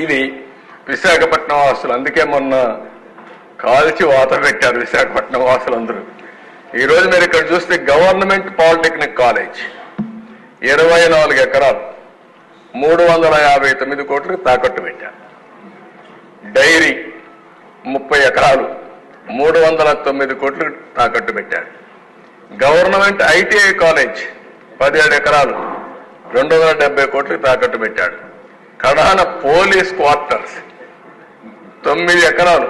ఇది విశాఖపట్నం వాసులు. అందుకే మొన్న కాల్చి వాత పెట్టారు విశాఖపట్నం వాసులందరూ. ఈరోజు మీరు ఇక్కడ చూస్తే గవర్నమెంట్ పాలిటెక్నిక్ కాలేజ్ 24 ఎకరాలు 359 కోట్లకు తాకట్టు పెట్టారు. డైరీ 30 ఎకరాలు 309 కోట్లకు తాకట్టు పెట్టారు. గవర్నమెంట్ ఐటీఐ కాలేజ్ 17 ఎకరాలు 270 కోట్లకు తాకట్టు పెట్టాడు. కడాన పోలీస్ క్వార్టర్స్ 9 ఎకరాలు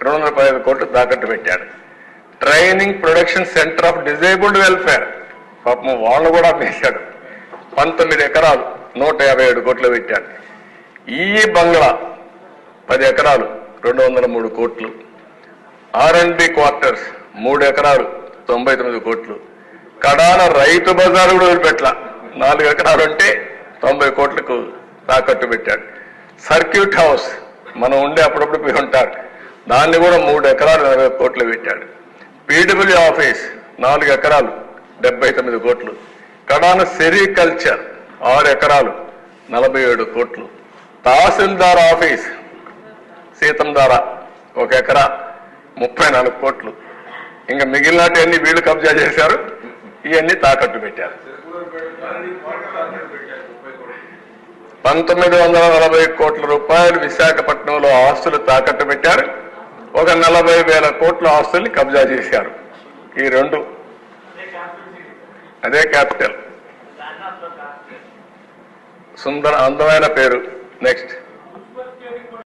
215 కోట్లు తాకట్టు పెట్టాడు. Training production centre of disabled welfare పాపం వాళ్ళు కూడా వేశాడు. 19 ఎకరాలు 157 కోట్లు పెట్టాడు. ఈ బంగ్లా 10 ఎకరాలు 203 కోట్లు. R&B క్వార్టర్స్ 3 ఎకరాలు 99 కోట్లు. కడాన రైతు బజారు కూడా వదిలిపెట్ల 4 ఎకరాలు అంటే 90 కోట్లకు తాకట్టు పెట్టాడు. సర్క్యూట్ హౌస్ మనం ఉండే అప్పుడప్పుడు పోయి ఉంటారు, దాన్ని కూడా 3 ఎకరాలు 40 కోట్లు పెట్టాడు. పీడబ్ల్యూ ఆఫీస్ 4 ఎకరాలు 79 కోట్లు. కడాన సెరికల్చర్ 6 ఎకరాలు 47 కోట్లు. తహసీల్దార్ ఆఫీస్ సీతంధార 1 ఎకరా 34 కోట్లు. ఇంకా మిగిలినవన్నీ వీళ్ళు కబ్జా చేశారు, ఇవన్నీ తాకట్టు పెట్టారు. 1940 కోట్ల రూపాయలు విశాఖపట్నంలో ఆస్తులు తాకట్టు పెట్టారు. ఒక 40,000 కోట్ల ఆస్తుల్ని కబ్జా చేశారు. ఈ రెండు అదే క్యాపిటల్. సుందర అందమైన పేరు. నెక్స్ట్